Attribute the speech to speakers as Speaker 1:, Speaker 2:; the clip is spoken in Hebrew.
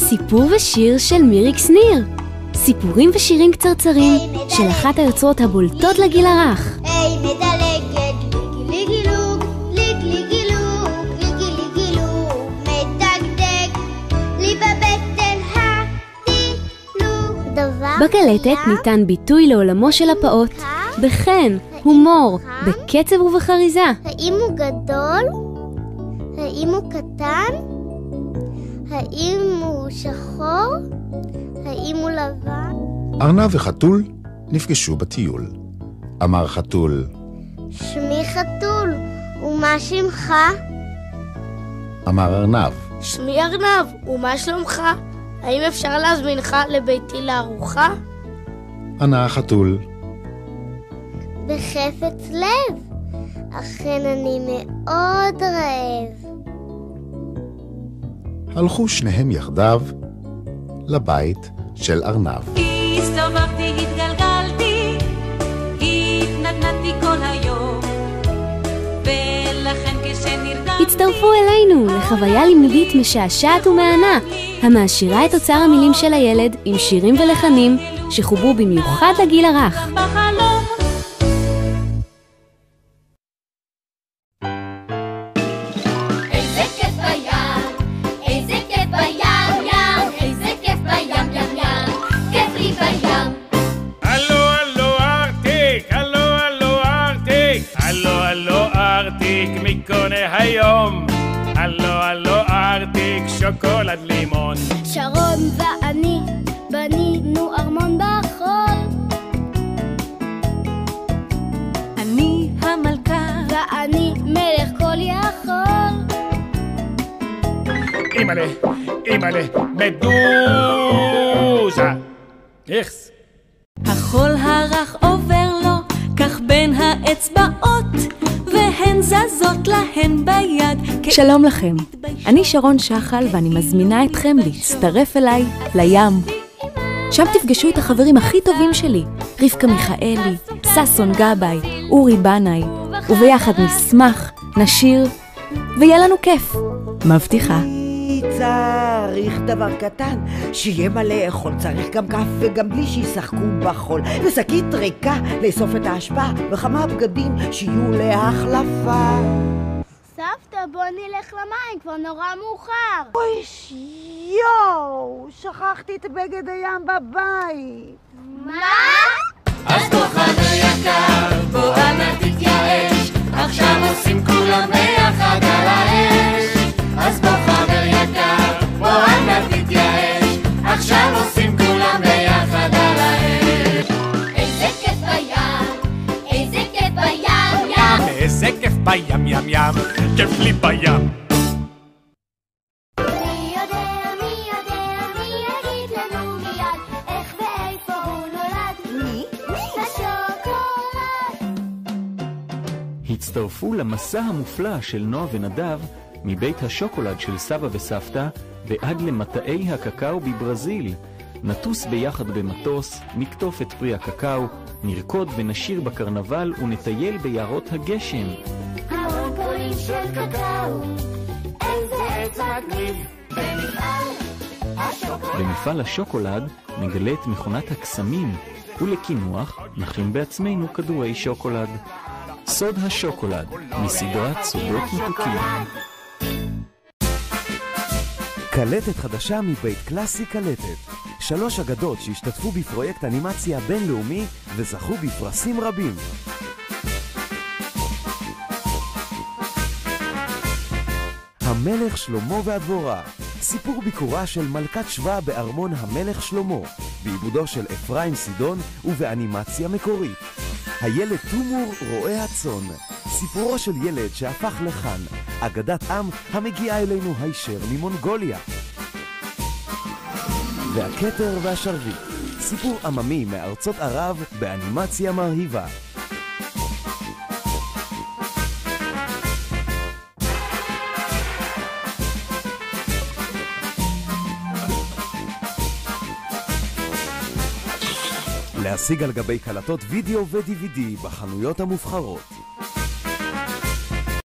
Speaker 1: סיפור ושיר של מירי שניר. סיפורים ושירים קצרצרים של אחת היוצרות הבולטות לגיל הרך.
Speaker 2: היי מדלגת, ליגילוג, ליגילוג, ליגילוג, מדגדג, לי בבטן התילוג.
Speaker 1: בקלטת ניתן ביטוי לעולמו של הפעוט, בחן, הומור, בקצב ובחריזה.
Speaker 2: האם הוא גדול? האם הוא קטן? האם הוא שחור? האם הוא לבן?
Speaker 3: ארנב וחתול נפגשו בטיול. אמר חתול,
Speaker 2: שמי חתול, ומה שמך?
Speaker 3: אמר ארנב,
Speaker 4: שמי ארנב, ומה שלומך? האם אפשר להזמינך לביתי לארוחה?
Speaker 3: ענה החתול,
Speaker 2: בחפץ לב, אכן אני מאוד רעב.
Speaker 3: הלכו שניהם יחדיו לבית של ארנב.
Speaker 5: הסתובבתי, התגלגלתי, התנדנדתי כל היום, ולכן כשנרדמתי...
Speaker 1: הצטרפו אלינו לחוויה לימודית משעשעת ומענה, המעשירה את אוצר המילים של הילד עם שירים ולחנים שחוברו במיוחד לגיל הרך.
Speaker 5: בחלום
Speaker 6: היום, הלו ארטיק, שוקולד לימון.
Speaker 2: שרון ואני בנינו ארמון בחול.
Speaker 5: אני המלכה
Speaker 2: ואני מלך כל יכול.
Speaker 6: אימא'לה, מדוזה. איכס.
Speaker 5: החול הרך עובר לו, כך בין האצבעות, והן זזות להן ביד.
Speaker 7: שלום לכם, אני שרון שחל ואני מזמינה אתכם להצטרף אליי לים. שם תפגשו את החברים הכי טובים שלי, רבקה מיכאלי, ססון גבאי, אורי בנאי, וביחד נשמח, נשיר, ויהיה לנו כיף. מבטיחה.
Speaker 8: צריך דבר קטן, שיהיה מלא אכול, צריך גם קפה וגם בלי שישחקו בחול, ושקית ריקה לאסוף את ההשפעה, וכמה בגדים שיהיו להחלפה.
Speaker 2: סבתא, בוא נלך למים, כבר נורא מאוחר.
Speaker 8: אוי יואו, שכחתי את בגד הים בבית.
Speaker 2: מה?
Speaker 9: אז בוא חבר יקר, בוא אנא תתייאש, עכשיו עושים כולם ביחד על האש. אז בוא חבר יקר, בוא אנא תתייאש, עכשיו עושים כולם ביחד על האש.
Speaker 2: איזה כיף בים, איזה כיף בים ים.
Speaker 6: איזה כיף בים ים ים, כיף לי בים.
Speaker 2: מי יודע, מי יגיד לנו מיד, איך ואיפה הוא נולד? מי? השוקולד.
Speaker 10: הצטרפו למסע המופלא של נועה ונדב, מבית השוקולד של סבא וסבתא ועד למטעי הקקאו בברזיל. נטוס ביחד במטוס, נקטוף את פרי הקקאו, נרקוד ונשיר בקרנבל ונטייל ביערות הגשם.
Speaker 2: המון פורים של קקאו, איזה עץ מגניב.
Speaker 10: במפעל השוקולד נגלה את מכונת הקסמים, ולקינוח נכין בעצמנו כדורי שוקולד. סוד השוקולד, מסדרת סודות מתוקים.
Speaker 11: קלטת חדשה מבית קלאסי קלטת. 3 אגדות שהשתתפו בפרויקט אנימציה בינלאומי וזכו בפרסים רבים. המלך שלמה והדבורה, סיפור ביקורה של מלכת שבא בארמון המלך שלמה, בעיבודו של אפרים סידון ובאנימציה מקורית. הילד תומור רואה הצאן, סיפורו של ילד שהפך לחן, אגדת עם המגיעה אלינו הישר ממונגוליה. והכתר והשרביט, סיפור עממי מארצות ערב באנימציה מרהיבה. להשיג על גבי קלטות וידאו ו-DVD בחנויות המובחרות.